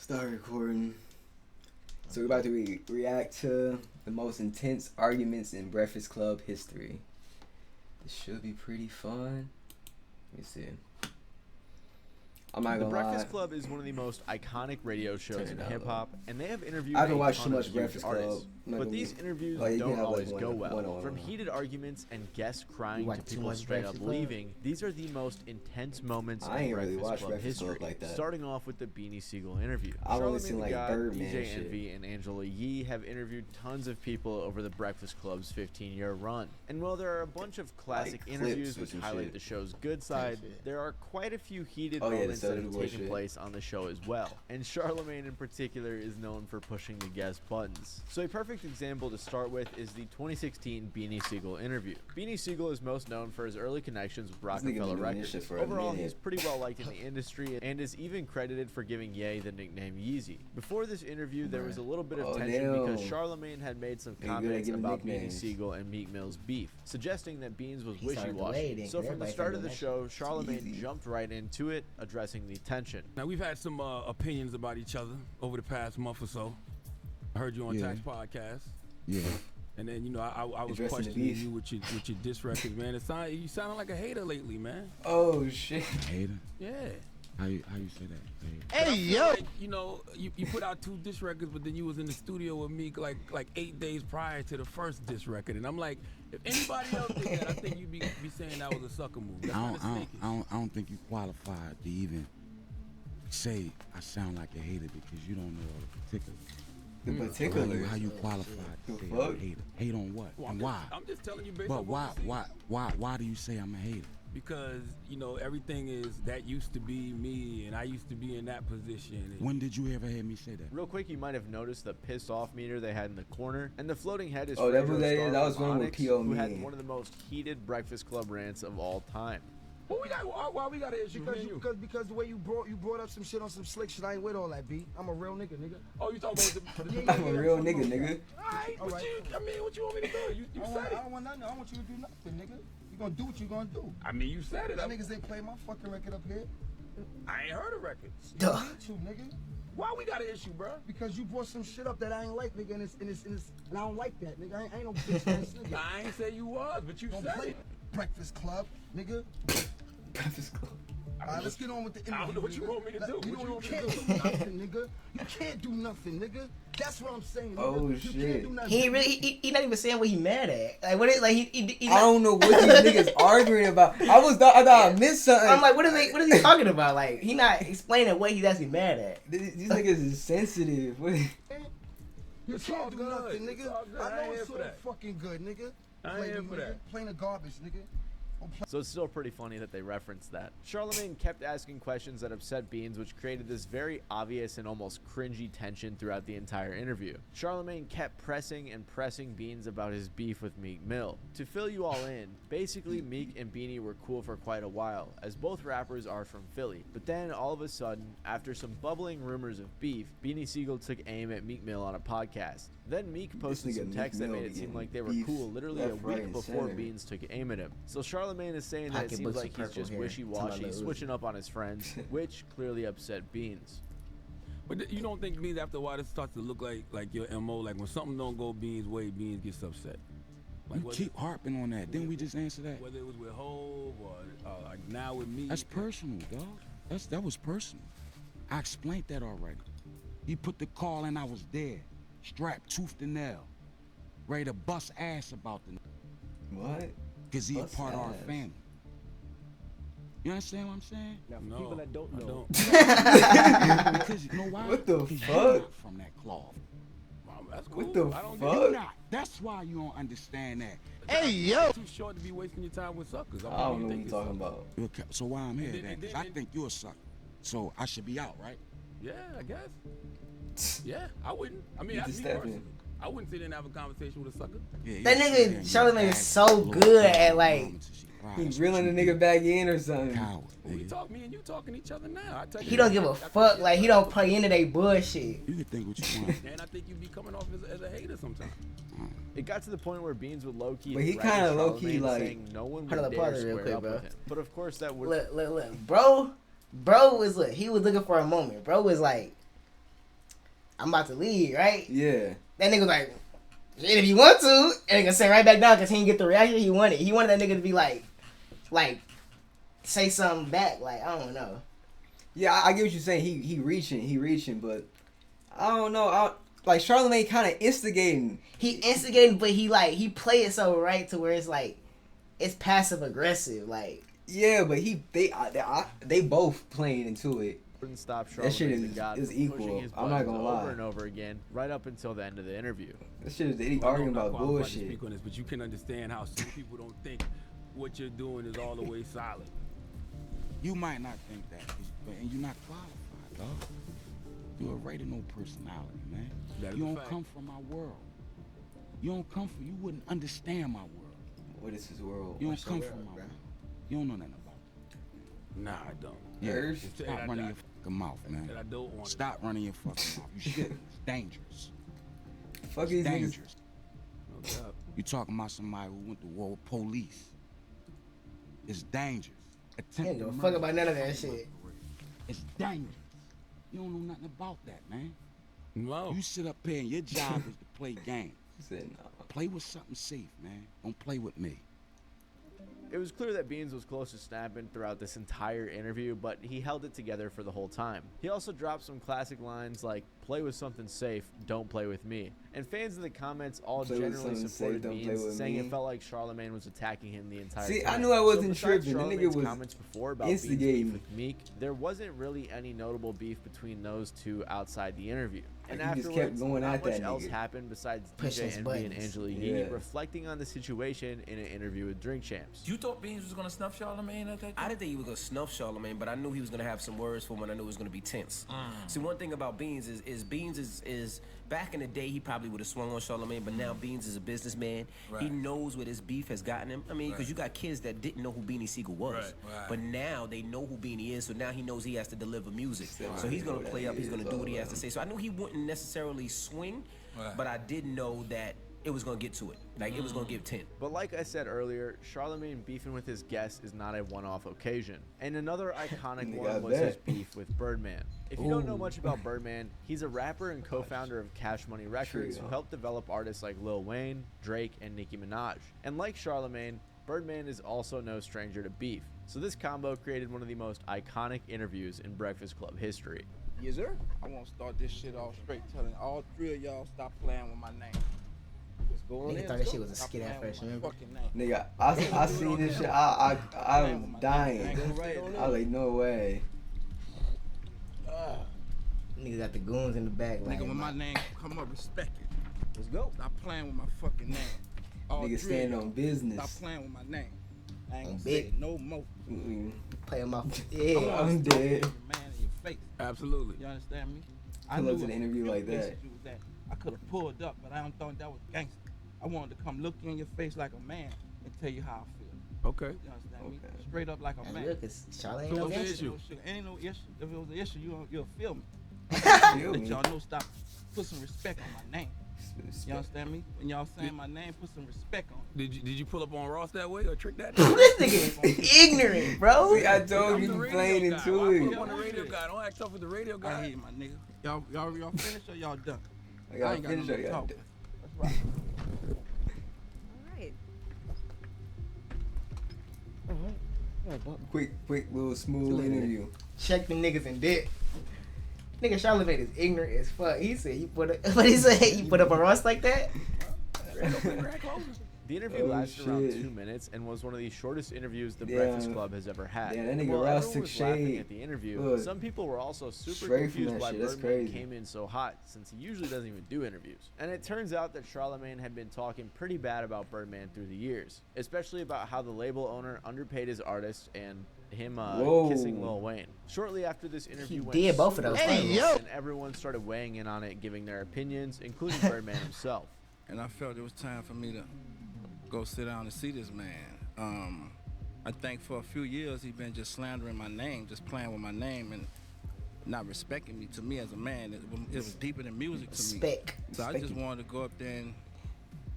Start recording. So we're about to react to the most intense arguments in Breakfast Club history. This should be pretty fun. Let me see. I'm not gonna The Breakfast lie. Club is one of the most iconic radio shows in hip hop, and they have interviewed I haven't a watched ton too of much huge Breakfast Club. artists. But these interviews don't always go well. From heated arguments and guests crying to people straight up leaving, these are the most intense moments in Breakfast Club history. Starting off with the Beanie Siegel interview. Charlamagne the God, DJ Envy, and Angela Yee have interviewed tons of people over the Breakfast Club's 15-year run. And while there are a bunch of classic interviews which highlight the show's good side, there are quite a few heated moments that have taken place on the show as well. And Charlamagne in particular is known for pushing the guest buttons. So a perfect example to start with is the 2016 Beanie Siegel interview. Beanie Siegel is most known for his early connections with Rockefeller Records. Overall, he's pretty well liked in the industry and is even credited for giving Ye the nickname Yeezy. Before this interview, there was a little bit of tension because Charlamagne had made some comments about Beanie Siegel and Meek Mill's beef, suggesting that Beans was wishy-washy. So from the start of the show, Charlamagne jumped right into it, addressing the tension. Now, we've had some opinions about each other over the past month or so. I heard you on Tax Podcast. Yeah. And then, you know, I was questioning you with your diss records, man. You sounding like a hater lately, man. Oh, shit. Hater? Yeah. How you say that? Hey, yo! Like, you know, you put out 2 diss records, but then you was in the studio with me like 8 days prior to the first diss record. And I'm like, if anybody else did that, I think you'd be saying that was a sucker move. That's I don't think you qualified to even say I sound like a hater because you don't know all the particulars. The particulars. How you qualified to say I'm a hater? Hate on what? Well, and why? I'm just telling you based but on what why do you say I'm a hater? Because, you know, everything is that used to be me and I used to be in that position. When did you ever hear me say that? Real quick, you might have noticed the pissed off meter they had in the corner, and the floating head is that was one with P.O. who had one of the most heated Breakfast Club rants of all time. Why we got an issue? Because the way you brought up some shit on some slick shit, I ain't with all that, B. I'm a real nigga. Oh, you talking about I'm a real nigga. Alright, what you want me to do? You said it. I don't want nothing. I want you to do nothing, nigga. You gonna do what you gonna do. I mean, you said it. That niggas ain't play my fucking record up here. I ain't heard of records. You need to, nigga. Why we got an issue, bro? Because you brought some shit up that I ain't like, nigga, and I don't like that, nigga. I ain't no bitch ass nigga. I ain't say you was, but you don't said play it. Breakfast Club, nigga. Breakfast Club. Alright, let's get on with the interview. I don't know what you want me to do. You can't do nothing, nigga. You can't do nothing, nigga. That's what I'm saying, nigga. Oh, you shit. Can't do nothing. He not even saying what he mad at. Like what is like he I don't know what these niggas arguing about. I thought I missed something. I'm like, what is he talking about? Like he not explaining what he's actually mad at. These niggas is sensitive. You can't do nothing, nigga. I know it's so fucking good, nigga. I ain't here for that. Plain of garbage, nigga. So it's still pretty funny that they referenced that. Charlamagne kept asking questions that upset Beans, which created this very obvious and almost cringy tension throughout the entire interview. Charlamagne kept pressing Beans about his beef with Meek Mill. To fill you all in, basically Meek and Beanie were cool for quite a while, as both rappers are from Philly. But then all of a sudden, after some bubbling rumors of beef, Beanie Siegel took aim at Meek Mill on a podcast. Then Meek posted some text that made it seem like they were cool literally a week before Beans took aim at him. So Charlamagne is saying that it seems like he's just wishy-washy, switching up on his friends, which clearly upset Beans. But you don't think Beans, after a while, it starts to look like your MO, like when something don't go Beans' way, Beans gets upset? Like you keep harping on that. Didn't we just answer that? Whether it was with Hov or like now with me. That's personal, dog. That was personal. I explained that already. He put the call and I was there. Strapped tooth to nail. Ready to bust ass about the What? Because he a part of our family. You understand what I'm saying? Now, for people that don't know. Because you know why? What the fuck? fuck? Not from that cloth. That's cool. What the You're fuck? not. That's why you don't understand that. Hey, yo! Too short to be wasting your time with suckers. I don't know what you're talking about. So why I'm here then? 'Cause I think you're a sucker. So I should be out, right? Yeah, I guess. Yeah, I wouldn't. I mean, I wouldn't sit there and have a conversation with a sucker. Yeah, that nigga Charlamagne is so good at like he's reeling the nigga back in or something. Coward, we talk, me and you talking each other now. He don't give a fuck. Like he don't play into they bullshit. You can think what you want. And I think you be coming off as a hater sometimes. It got to the point where Beans would low-key, but he kind of low-key like saying no one would dare square up with him. But of course that would look, bro was he was looking for a moment. Bro was like, I'm about to leave, right? Yeah. That nigga was like, shit, if you want to, and nigga sit right back down because he didn't get the reaction he wanted. He wanted that nigga to be like, say something back. Like, I don't know. Yeah, I get what you're saying. He reaching, but I don't know. Like Charlamagne kind of instigating. He instigating, but he play it so right to where it's like, it's passive aggressive. Like, yeah, but they both playing into it. Wouldn't stop Charlamagne. That shit is equal. I'm not gonna lie. Over and over again, right up until the end of the interview. That shit is arguing about bullshit. Speak on this, but you can understand how some people don't think what you're doing is all the way solid. You might not think that, but and you're not qualified, dog. You're a radio personality, man. You don't come from my world. You wouldn't understand my world. What is his world? You don't come from my world. You don't know nothing about it. Nah, I don't. Yeah, stop running your fucking mouth, man. I don't want Stop running your fucking mouth. You shouldn't. It's dangerous. Fuck it's dangerous. No doubt. You talking about somebody who went to war with police. It's dangerous. Ain't no fuck about none of that shit. It's dangerous. You don't know nothing about that, man. No. You sit up here and your job is to play games. Said no. Play with something safe, man. Don't play with me. It was clear that Beans was close to snapping throughout this entire interview, but he held it together for the whole time. He also dropped some classic lines like, play with something safe, don't play with me. And fans in the comments all generally supported Beans, saying it felt like Charlamagne was attacking him the entire time. See, I knew I wasn't tripping. The Charlamagne's nigga was comments before about instigating. Beans' beef with Meek, there wasn't really any notable beef between those two outside the interview. And he just afterwards, kept going not at much that else nigga. happened besides Pushing DJ Envy and buttons. Angela Yee Yeah. reflecting on the situation in an interview with Drink Champs. You thought Beans was gonna snuff Charlamagne at that time? I didn't think he was gonna snuff Charlamagne, but I knew he was gonna have some words for him, and I knew it was gonna be tense. See, one thing about Beans is Beans is back in the day he probably would have swung on Charlamagne, but now Beans is a businessman. Right. He knows what his beef has gotten him. I mean, because you got kids that didn't know who Beanie Siegel was, Right. but now they know who Beanie is. So now he knows he has to deliver music. So he's gonna play up. He's gonna do what he has to say. So I knew he wouldn't necessarily swing, but I did know that it was gonna get to it. Like, it was gonna give 10. But like I said earlier, Charlamagne beefing with his guests is not a one-off occasion. And another iconic one was his beef with Birdman. If you don't know much about Birdman, he's a rapper and co-founder of Cash Money Records who helped develop artists like Lil Wayne, Drake, and Nicki Minaj. And like Charlamagne, Birdman is also no stranger to beef. So this combo created one of the most iconic interviews in Breakfast Club history. Yes, sir. I want to start this shit off straight, telling all three of y'all stop playing with my name. Let's go on. Nigga thought that shit was a skit at first, remember? Nigga, I seen this shit. I was dying. I was like, no way. Nigga got the goons in the back. Like, Nigga, when my name come up, respect it. Let's go. Stop playing with my fucking name. All Nigga three stand of on y'all, business. Stop playing with my name. I ain't On gonna say big. it no more. play him off. I Yeah. wanna I'm stop dead. every man in your face. Absolutely. You understand me? Pull up to the interview like that. I could have pulled up, but I don't think that was gangster. I wanted to come look you in your face like a man and tell you how I feel. Okay. You understand me? Straight up like a That's man. real, cause Charlie ain't So no what's the gangster. issue? Ain't no issue. If it was an issue, you'll feel me. Feel Let me? y'all know, stop. Put some respect on my name. You understand me? When y'all saying my name, put some respect on it. Did you pull up on Ross that way or trick that? This nigga is ignorant, bro. See, I told you you playing into I pull up it. on the radio guy. Don't act tough with the radio I guy. hear you, my nigga. Y'all finished or y'all done? I gotta ain't got finish. no I more gotta. talk. Let's rock. Alright. Quick little smooth interview. Check the niggas in dick. Nigga Charlamagne is ignorant as fuck. He said he put up what he said, he put up a Ross like that? The interview lasted around 2 minutes and was one of the shortest interviews the Breakfast Club has ever had. Yeah, that nigga While Ross everyone took was laughing shade. at the interview, Look. some people were also super Straight from confused that why shit, that's Birdman crazy. came in so hot, since he usually doesn't even do interviews. And it turns out that Charlamagne had been talking pretty bad about Birdman through the years, especially about how the label owner underpaid his artists and him kissing Lil Wayne. Shortly after this interview went did both of those super things. viral, and everyone started weighing in on it, giving their opinions, including Birdman himself. And I felt it was time for me to go sit down and see this man. I think for a few years he been just slandering my name, just playing with my name and not respecting me. To me as a man, it was deeper than music to me. Respect. So I just wanted to go up there and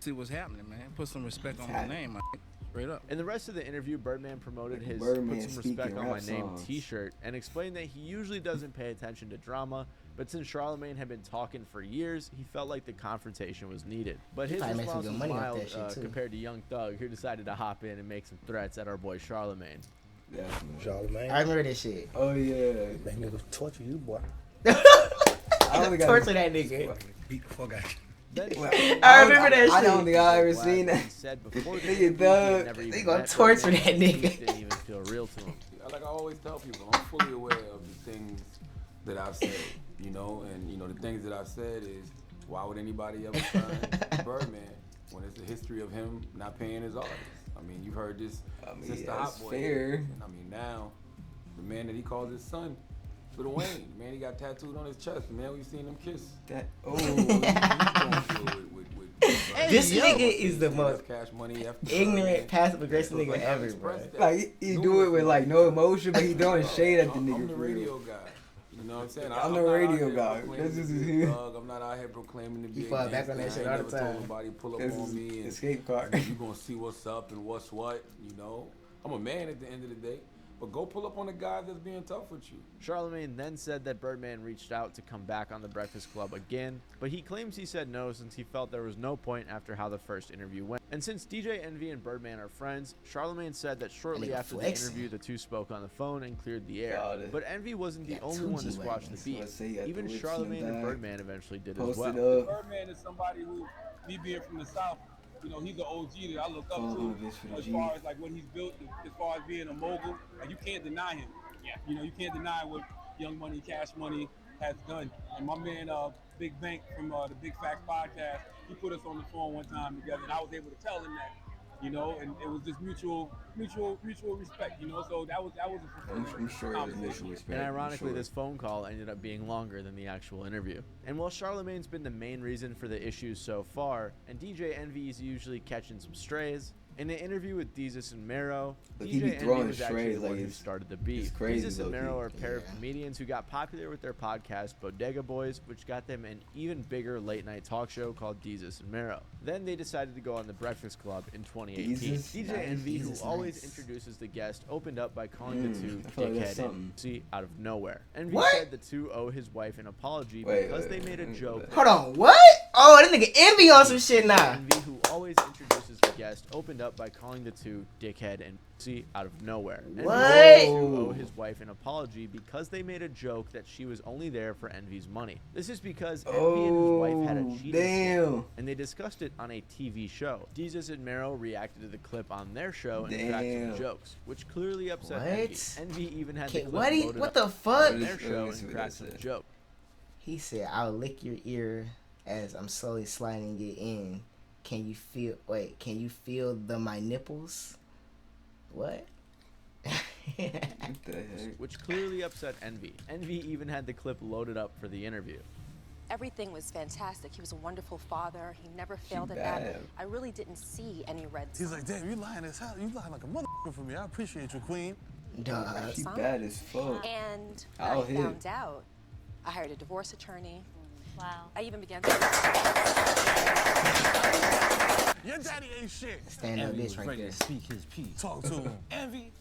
see what's happening, man. Put some respect on my name, man. Straight up. In the rest of the interview, Birdman promoted his Birdman Put Some Respect speaking on My rap Name songs. t-shirt and explained that he usually doesn't pay attention to drama, But since Charlamagne had been talking for years, he felt like the confrontation was needed. But his response was mild compared to Young Thug, who decided to hop in and make some threats at our boy Charlamagne. Yeah, Charlamagne. I remember this shit. Oh yeah. That nigga torture you, boy. I don't torture that nigga. Beat the fuck out. I remember that shit. I don't think I ever seen that. Nigga, Thug. They gonna torture that nigga. Didn't even feel real to him. Like I always tell people, I'm fully aware of the things that I've said, you know, and you know the things that I've said is, why would anybody ever sign Birdman when it's the history of him not paying his artists? I mean, you've heard this since the Hot Boy. Fair. And I mean, now the man that he calls his son, Lil Wayne, the man he got tattooed on his chest, the man we've seen him kiss. This nigga is the most ignorant, passive aggressive nigga ever, bro. Like he do it with like no emotion, but he throwing shade at the nigga. I'm the radio guy. You know what I'm saying? I'm the radio guy. This is his. I'm not out here proclaiming to be. You fall back on that shit all the time. Nobody pull up on me and escape car. You gonna see what's up and what's what. You know, I'm a man at the end of the day. But go pull up on the guy that's being tough with you. Charlamagne then said that Birdman reached out to come back on the Breakfast Club again, but he claims he said no since he felt there was no point after how the first interview went. And since DJ Envy and Birdman are friends, Charlamagne said that shortly after the interview, the two spoke on the phone and cleared the air. But Envy wasn't the only one to squash the beef. Even Charlamagne and Birdman eventually did as well. Birdman is somebody who, me being from the South, you know, he's an OG that I look up to as far as like what he's built, as far as being a mogul. Like you can't deny him. Yeah. You know, you can't deny what Young Money, Cash Money has done. And my man, Big Bank from the Big Facts podcast, he put us on the phone one time together, and I was able to tell him that. You know, and it was just mutual respect. You know, so that was a I'm sure it was mutual respect. And ironically, this phone call ended up being longer than the actual interview. And while Charlamagne's been the main reason for the issues so far, and DJ Envy is usually catching some strays, in an interview with Desus and Mero, DJ Envy was actually the one who started the beef. Desus and Mero are a pair of comedians who got popular with their podcast Bodega Boys, which got them an even bigger late-night talk show called Desus and Mero. Then they decided to go on the Breakfast Club in 2018. DJ Envy, who always introduces the guest, opened up by calling the two dickhead and pussy out of nowhere. Envy said the two owe his wife an apology because they made a joke. Hold on, what? Oh, that nigga Envy on some shit now. Envy, who always introduces the guest, opened up by calling the two dickhead and pussy out of nowhere. What? Envy owe his wife an apology because they made a joke that she was only there for Envy's money. This is because Envy and his wife had a cheating scandal, and they discussed it on a TV show. Desus and Mero reacted to the clip on their show and cracked some jokes, which clearly upset Envy. Envy even had the clip loaded what the fuck? on their show and cracked some jokes. He said, "I'll lick your ear as I'm slowly sliding it in. Can you feel? Wait, can you feel my nipples? What?" Which clearly upset Envy. Envy even had the clip loaded up for the interview. Everything was fantastic. He was a wonderful father. He never failed at that. I really didn't see any red signs. He's like, damn, you lying as hell. You lying like a motherfucker for me. I appreciate you, queen. Duh. She bad as fuck. And when I found out, I hired a divorce attorney. Wow. I even began to... Your daddy ain't shit. Stand up bitch right there. Speak his piece. Talk to him. Envy.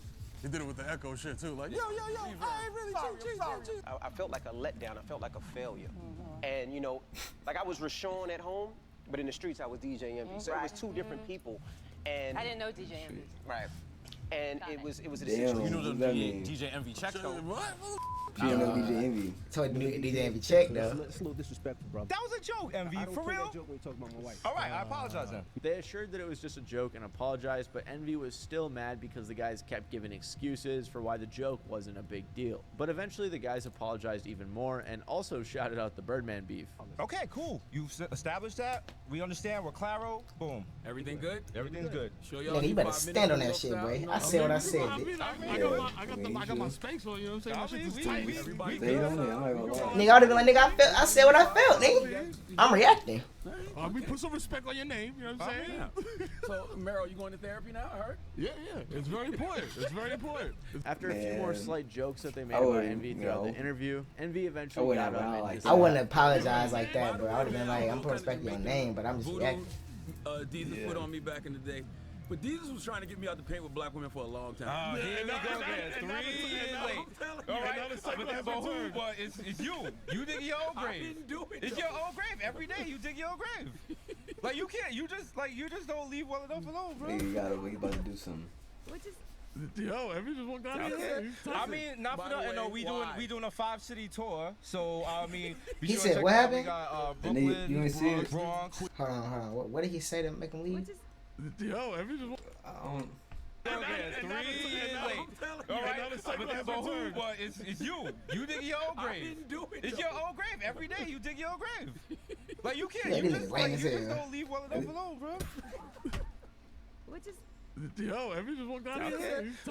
He did it with the echo shit too. Like, yo, I ain't really sorry. I felt like a letdown. I felt like a failure. And you know, like I was Rashawn at home, but in the streets I was DJ Envy. So it was two different people. And I didn't know DJ Envy. Right. And it was a decision. You know the DJ Envy check though. What? You don't know DJ Envy. Told DJ Envy check though. That's a little disrespectful, bro. That was a joke, Envy. For real? Joke when you talk about my wife. All right, I apologize then. They assured that it was just a joke and apologized, but Envy was still mad because the guys kept giving excuses for why the joke wasn't a big deal. But eventually the guys apologized even more and also shouted out the Birdman beef. Okay, cool. You've established that. We understand. We're claro. Boom. Everything good? Everything's good. Show y'all. You better stand on that shit, boy. I said what I said. I got my spanks on, you know what I'm saying? My shit's tight. Everybody nigga, I would've been like, nigga, I said what I felt, nigga. I'm reacting. We put some respect on your name, you know what I'm saying? So, Mero, you going to therapy now, I heard? Yeah. It's very important. It's very important. After a few more slight jokes that they made about Envy throughout the interview, Envy eventually got up and I wouldn't apologize like that, bro. I would've been like, I'm putting respect on your name, but I'm just reacting. Desus put on me back in the day. But Jesus was trying to get me out the paint with black women for a long time. Oh, here we go again. 3 years late. All right, but who? But it's you. You dig your own grave. I didn't do it. It's your own grave. Every day you dig your own grave. Like you can't. You just don't leave well enough alone, bro. Nigga got over. He about to do something. Yo, every just one guy. I mean, not for nothing. No, we doing a 5-city tour. So I mean, he said what happened? We got Brooklyn, you ain't see it? Bronx. Hold on. What did he say to make him leave? Yo, every just one. I don't. Okay, 3 years late. All right, but who? But it's you. You dig your own grave. I didn't do it. It's your own grave. Every day you dig your own grave. Like you can't. Yeah, You just don't leave well enough alone, bro. Yo, every just one guy.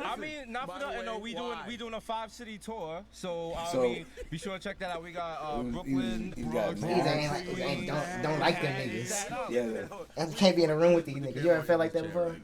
I mean, not for nothing. No, we doing a 5-city tour. So I mean, be sure to check that out. We got Brooklyn, Bronx. Don't like them niggas. Yeah, you can't be in a room with these niggas. You ever felt like that before?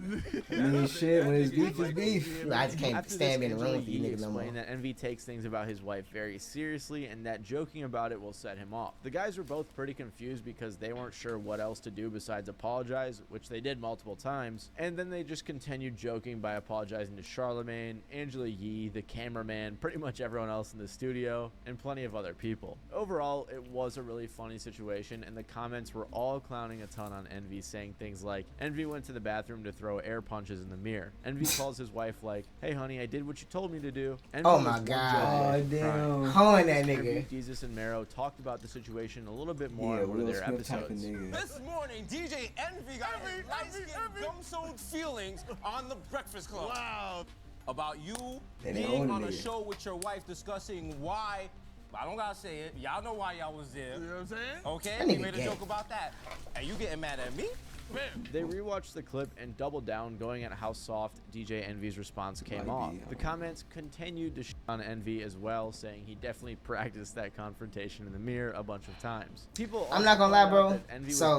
I mean, shit. When it's beef, it's beef. I just can't stand being in a room with these niggas no more. Explained that Envy takes things about his wife very seriously, and that joking about it will set him off. The guys were both pretty confused because they weren't sure what else to do besides apologize, which they did multiple times, and then they just continued joking by apologizing to Charlamagne, Angela Yee, the cameraman, pretty much everyone else in the studio, and plenty of other people. Overall, it was a really funny situation, and the comments were all clowning a ton on Envy, saying things like, Envy went to the bathroom to throw air punches in the mirror. Envy calls his wife like, hey honey, I did what you told me to do. Envy oh my god. Oh damn. Hoeing that nigga. Jesus and Mero talked about the situation a little bit more in one of their episodes. This morning, DJ Envy got light-skinned, gum-soaked feelings on the Breakfast Club. Wow. About you being on a show with your wife discussing why. I don't gotta say it. Y'all know why y'all was there. You know what I'm saying? Okay, we made a joke about that. And you getting mad at me? Man. They rewatched the clip and doubled down, going at how soft DJ Envy's response came off. The comments continued to shit on Envy as well, saying he definitely practiced that confrontation in the mirror a bunch of times. People I'm not gonna lie, bro. So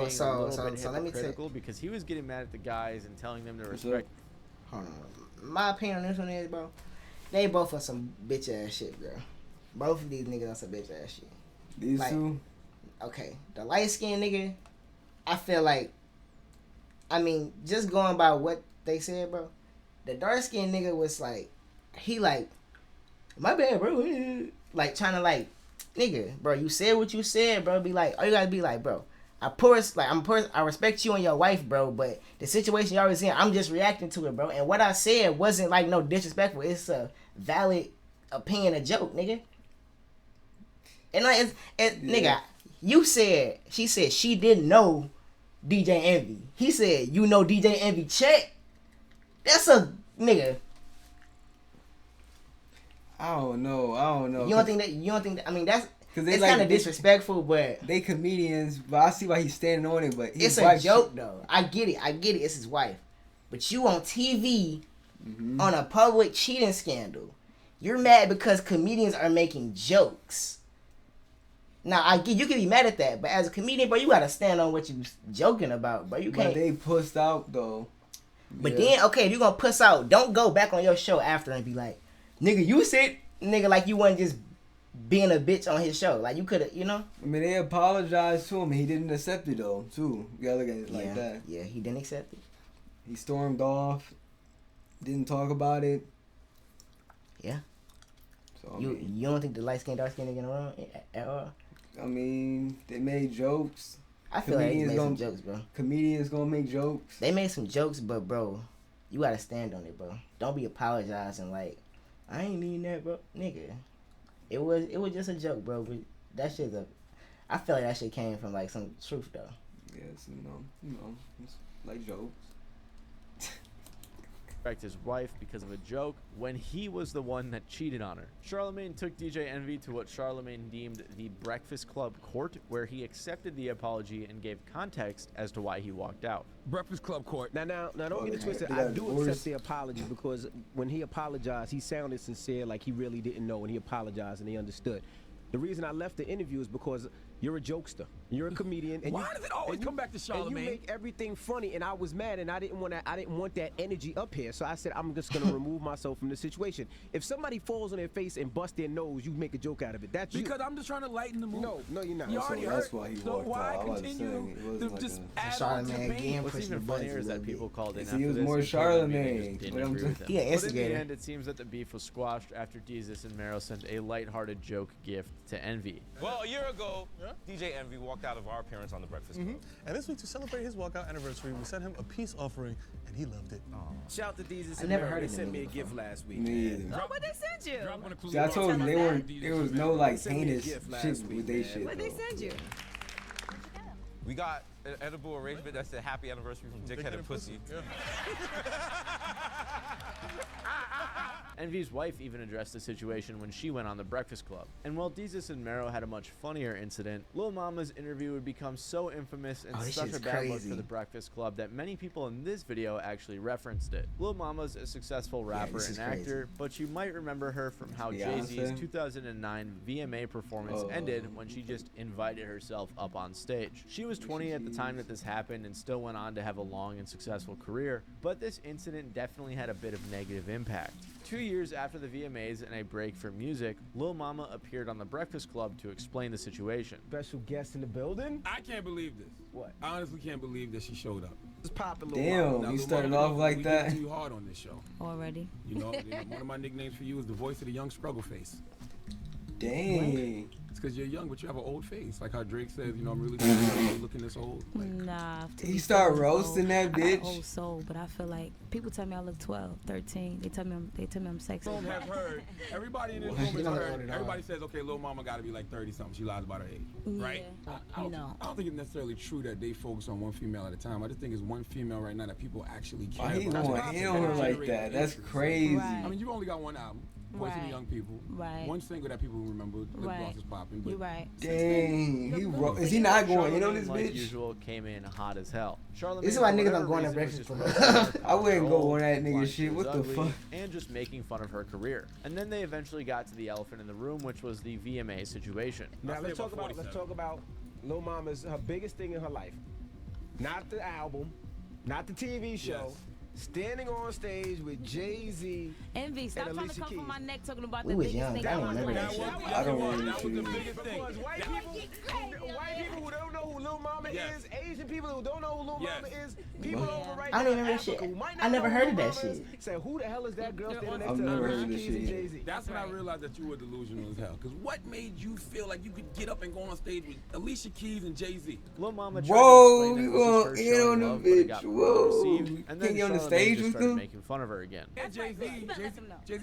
let me tell you, because he was getting mad at the guys and telling them to respect. Hold on. My opinion on this one is, bro, they both are some bitch ass shit, bro. Both of these niggas are some bitch ass shit. These two? Okay, the light skinned nigga, I feel like, I mean, just going by what they said, bro, the dark skinned nigga was like, he like, my bad, bro. Like, trying to like, nigga, bro, you said what you said, bro. Be like, all you gotta be like, bro, I respect you and your wife, bro, but the situation y'all was in, I'm just reacting to it, bro. And what I said wasn't like no disrespectful. It's a valid opinion, a joke, nigga. And like, nigga, she said she didn't know DJ Envy. He said, you know DJ Envy check. That's a nigga. I don't know. You don't think that? I mean, that's it's kind of disrespectful, but they comedians. But I see why he's standing on it. But it's a joke, though. I get it. It's his wife. But you on TV on a public cheating scandal. You're mad because comedians are making jokes. Now, I get you can be mad at that, but as a comedian, bro, you gotta stand on what you joking about, bro. You can't. But they pussed out though. But then, okay, if you gonna puss out, don't go back on your show after and be like, nigga, you said, nigga, like you wasn't just being a bitch on his show. Like you could have, you know. I mean, they apologized to him, and he didn't accept it though. Too, you gotta look at it like that. Yeah, he didn't accept it. He stormed off. Didn't talk about it. Yeah. So you don't think the light skinned dark skinned nigga wrong at all? I mean, they made jokes. I feel like they made some jokes, bro. Comedians gonna make jokes. They made some jokes, but bro, you gotta stand on it, bro. Don't be apologizing like, I ain't mean that, bro. Nigga, it was just a joke, bro. But that shit's I feel like that shit came from like some truth though. Yes, you know, it's like jokes. His wife because of a joke when he was the one that cheated on her. Charlamagne took DJ Envy to what Charlamagne deemed the Breakfast Club court, where he accepted the apology and gave context as to why he walked out. Breakfast Club court. Now don't get it twisted. I do accept the apology because when he apologized, he sounded sincere, like he really didn't know, and he apologized and he understood. The reason I left the interview is because You're a jokester. You're a comedian. And Why does it always come back to Charlamagne? And you make everything funny, and I was mad, and I didn't want that energy up here. So I said, I'm just gonna remove myself from the situation. If somebody falls on their face and bust their nose, you make a joke out of it. That's because I'm just trying to lighten the mood. No, you're not. You already hurt. That's why he so walked why out. continue to just add Charlamagne on to the again. pain? What's even funnier is that people called in after he was this. more Charlamagne. Didn't agree with him. Yeah, But in the instigator. end, it seems that the beef was squashed after Jesus and Mero sent a lighthearted joke gift to Envy. Well, a year ago, DJ Envy walked out of our appearance on the Breakfast Club. And this week, to celebrate his walkout anniversary, we sent him a peace offering, and he loved it. Shout out to Jesus I and never Mero. heard They of sent him me a before. gift last week. Me either. Oh, what they sent you? See, I told them there was no like Send me a heinous gift last shit week, with they man. shit. What they though. send you? We got an edible arrangement that said happy anniversary from Dickhead and Pussy. Envy's wife even addressed the situation when she went on the Breakfast Club. And while Jesus and Mero had a much funnier incident, Lil Mama's interview would become so infamous and this such a shit's bad look crazy. for the Breakfast Club that many people in this video actually referenced it. Lil Mama's a successful rapper this and is actor, crazy. but you might remember her from how Jay-Z's Beyonce? 2009 VMA performance ended when she just invited herself up on stage. She was 20 at the time that this happened and still went on to have a long and successful career, but this incident definitely had a bit of negative impact. 2 years after the VMAs and a break from music, Lil Mama appeared on the Breakfast Club to explain the situation. Special guest in the building. I can't believe this. What? I honestly can't believe that she showed up. Just popping Lil Damn, Mama. Now, you Lil started Mama, off like we that. get too hard on this show. Already. You know, one of my nicknames for you is the voice of the young struggle face. Dang. It's because you're young, but you have an old face. Like how Drake says, you know, I'm really looking this old. Like, Nah. He start roasting that I got bitch. old soul, but I feel like people tell me I look 12, 13. They tell me I'm sexy. have heard. Everybody in this room has heard. Everybody says, okay, Lil Mama got to be like 30 something. She lies about her age, right? You know. I don't think it's necessarily true that they focus on one female at a time. I just think it's one female right now that people actually care Why he about. going in on her like that? That's crazy. Right. I mean, you've only got one album, Voice of the Young People. Right. One single that people remember, Lip Gloss is popping. You're right. Dang, is he not going in on this like bitch? usual, came in hot as hell. Charlamagne, This is why for niggas whatever don't go on that reason, was Breakfast just Club. roasting her I wouldn't go control, on that nigga implying shit. she was What the ugly, fuck? And just making fun of her career. And then they eventually got to the elephant in the room, which was the VMA situation. Now let's talk about Lil Mama's her biggest thing in her life. Not the album, not the TV show. Standing on stage with Jay-Z. Envy, stop and trying Alicia to come Keys. from my neck talking about We the was biggest young. thing. I don't remember that shit. I don't remember That was the shit. biggest thing. Because white people who don't know who Lil Mama is, Asian people who don't know who Lil Mama is, people over right I now don't in remember that Africa shit. who might not I never know heard who of Lil that Mama shit. is, say, who the hell is that girl standing next I've to never Alicia heard of this Keys and shit. Jay-Z? That's when I realized that you were delusional as hell. Because what made you feel like you could get up and go on stage with Alicia Keys and Jay-Z? Lil Mama tried Whoa, to you explain that going it in was on just her the showing love, but it bitch. got Whoa. received, and Can't then get on the Charlamagne stage just with started them? making fun of her again. And Jay-Z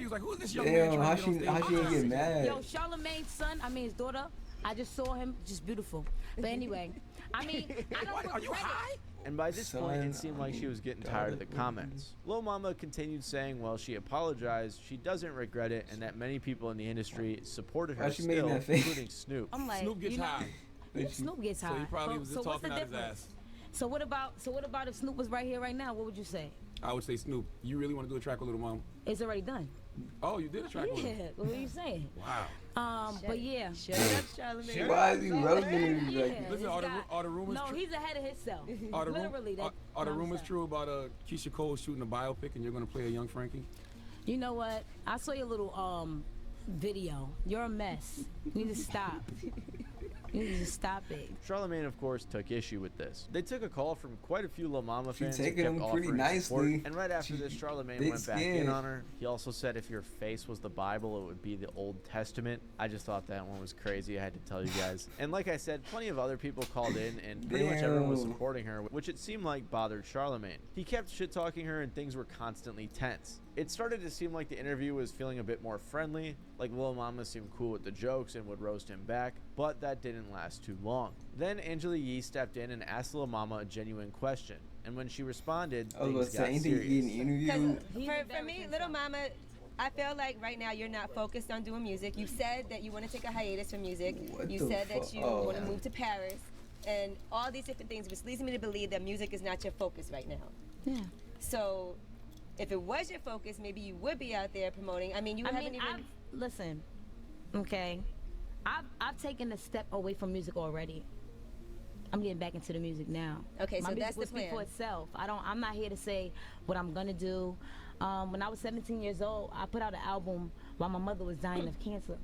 was like, who is this young Damn, man how trying she to get on stage? get mad? Yo, Charlamagne's son, his daughter, I just saw him, just beautiful. But anyway, I don't Are you high? And by this point, Son, it seemed like she was getting tired of the comments. Lil Mama continued saying, while she apologized, she doesn't regret it, and that many people in the industry supported her Why she making still, that face? including Snoop. I'm like, Snoop gets high. Snoop gets high. So he probably was just what's the talking out his difference? ass. So what about if Snoop was right here right now? What would you say? I would say, Snoop, you really want to do a track with Lil Mama? It's already done. Oh, you did a track with her? Yeah, what are you saying? Wow. But yeah. Shut up, Charlamagne. Why is he roasting him Yeah, like that? Listen, are the rumors No, true? he's ahead of himself. Literally, are the rumors true about Keisha Cole shooting a biopic and you're going to play a young Frankie? You know what? I saw your little video. You're a mess. You need to stop. You need to stop it. Charlamagne, of course, took issue with this. They took a call from quite a few Lil Mama She fans who taking kept him pretty offering nicely. support. And right after this, Charlamagne thick went back skin. in on her. He also said if your face was the Bible, it would be the Old Testament. I just thought that one was crazy. I had to tell you guys. And like I said, plenty of other people called in, and pretty much everyone was Damn. supporting her, which it seemed like bothered Charlamagne. He kept shit-talking her, and things were constantly tense. It started to seem like the interview was feeling a bit more friendly, like Lil Mama seemed cool with the jokes and would roast him back, but that didn't last too long. Then Angela Yee stepped in and asked Lil Mama a genuine question, and when she responded, things got serious. For me, Little Mama, I feel like right now you're not focused on doing music. You said that you want to take a hiatus from music. You said that you want to move to Paris, and all these different things, which leads me to believe that music is not your focus right now. Yeah. So, if it was your focus, maybe you would be out there promoting. I mean, you haven't even. Listen, okay. I've taken a step away from music already. I'm getting back into the music now. Okay, my so music that's will the speak plan. for itself. I'm not here to say what I'm gonna do. When I was 17 years old, I put out an album while my mother was dying of cancer.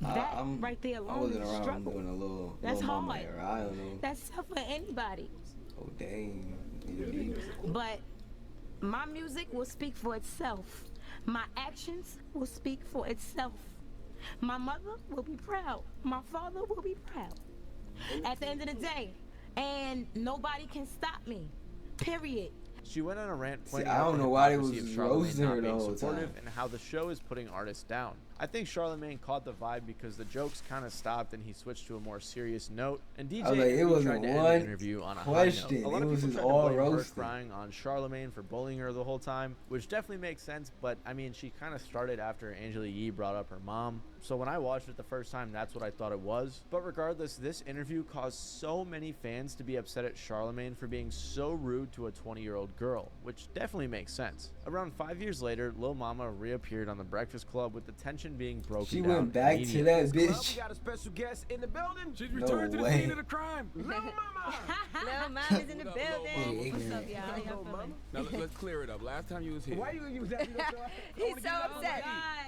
That right there alone I wasn't is a around struggle. doing a little. That's little hard. mama era. I don't know. That's tough for anybody. Oh dang. But my music will speak for itself. My actions will speak for itself. My mother will be proud. My father will be proud. At the end of the day, and nobody can stop me. Period. She went on a rant pointing I out don't the know why they hypocrisy was of Charlamagne roasting her not the being whole supportive time. and how the show is putting artists down. I think Charlamagne caught the vibe because the jokes kind of stopped and he switched to a more serious note. And DJ it wasn't tried to end one the interview on a question. high note. A lot It of was people just tried all to blame her roasting. crying on Charlamagne for bullying her the whole time, which definitely makes sense. But I mean, she kind of started after Angela Yee brought up her mom. So when I watched it the first time, that's what I thought it was. But regardless, this interview caused so many fans to be upset at Charlamagne for being so rude to a 20-year-old girl, which definitely makes sense. Around 5 years later, Lil Mama reappeared on the Breakfast Club with the tension being broken She down went back to that bitch. We got a special guest in the building. She's returned to the scene of the crime. Lil Mama. Lil Mama's in the building. What's up, y'all? How y'all feeling? Now let's clear it up. Last time you was here. Why you use that? He's so upset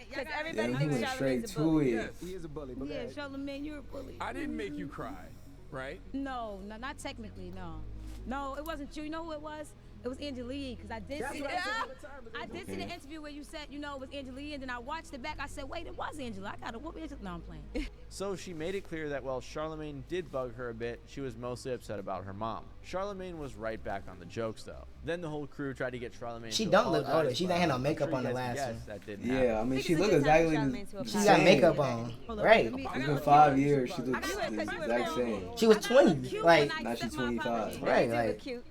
because everybody Damn, he thinks went straight Charlamagne's a to bully. it. He is a bully. But Yeah, Charlamagne, you're a bully. I didn't make you cry, right? No, not technically, no. No, it wasn't you. You know who it was? It was Angela Yee, because I did see I did see the interview where you said, you know, it was Angela Yee, and then I watched it back. I said, wait, it was Angela. I got to whoop Angela. No, I'm playing. So she made it clear that while Charlamagne did bug her a bit, she was mostly upset about her mom. Charlamagne was right back on the jokes though. Then the whole crew tried to get Charlamagne She to don't look apologize, older. She but didn't have no I'm makeup sure on the you guys last guessed one. that didn't Yeah, happen. I mean, she look exactly the She got same. makeup on. Right. It's been 5 years. She looks the exact same. She was 20. Like, now she's 25. right, like. Cute.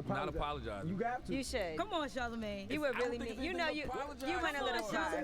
Not apologizing. You got to. You should. Come on, Charlamagne. You were really mean. You know, you went a little far.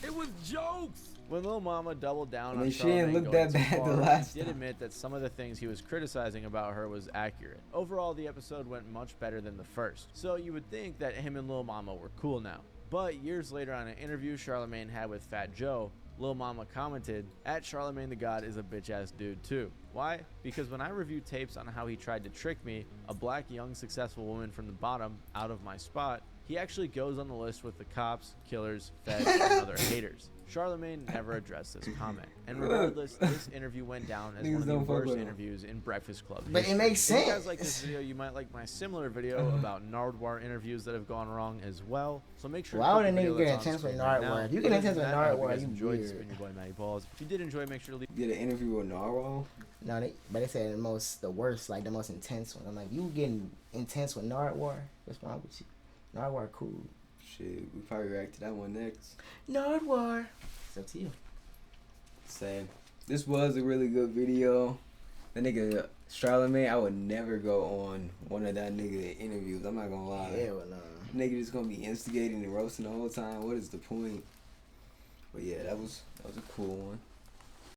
It was jokes. When Lil Mama doubled down I mean, on she didn't Charlamagne look going that too bad the far, last he did time. admit that some of the things he was criticizing about her was accurate. Overall, the episode went much better than the first. So you would think that him and Lil Mama were cool now. But years later on an interview Charlamagne had with Fat Joe, Lil Mama commented, "At Charlamagne the God is a bitch-ass dude too." Why? Because when I review tapes on how he tried to trick me, a black young successful woman from the bottom, out of my spot, he actually goes on the list with the cops, killers, feds, and other haters. Charlamagne never addressed this comment. And regardless, this interview went down as one of the worst interviews in Breakfast Club But history. it makes If you guys sense. like this video, you might like my similar video about Nardwuar interviews that have gone wrong as well. So make sure Why to would click a the video nigga get that's on intense with screen right now. Nardwuar? If you get Other intense than with that, I hope you Nardwuar, guys you enjoyed. It's weird. been your boy Matty Balls. If you did enjoy, make sure to leave. Did an interview with Narwhal? No, but they said the worst, like the most intense one. I'm like, you getting intense with Nardwuar? What's wrong with you? Nardwuar cool. Shit, we probably react to that one next. Nardwuar. It's up to you. Same. This was a really good video. That nigga Charlamagne, I would never go on one of that nigga interviews. I'm not gonna lie. Hell no. Nigga just gonna be instigating and roasting the whole time. What is the point? But yeah, that was a cool one.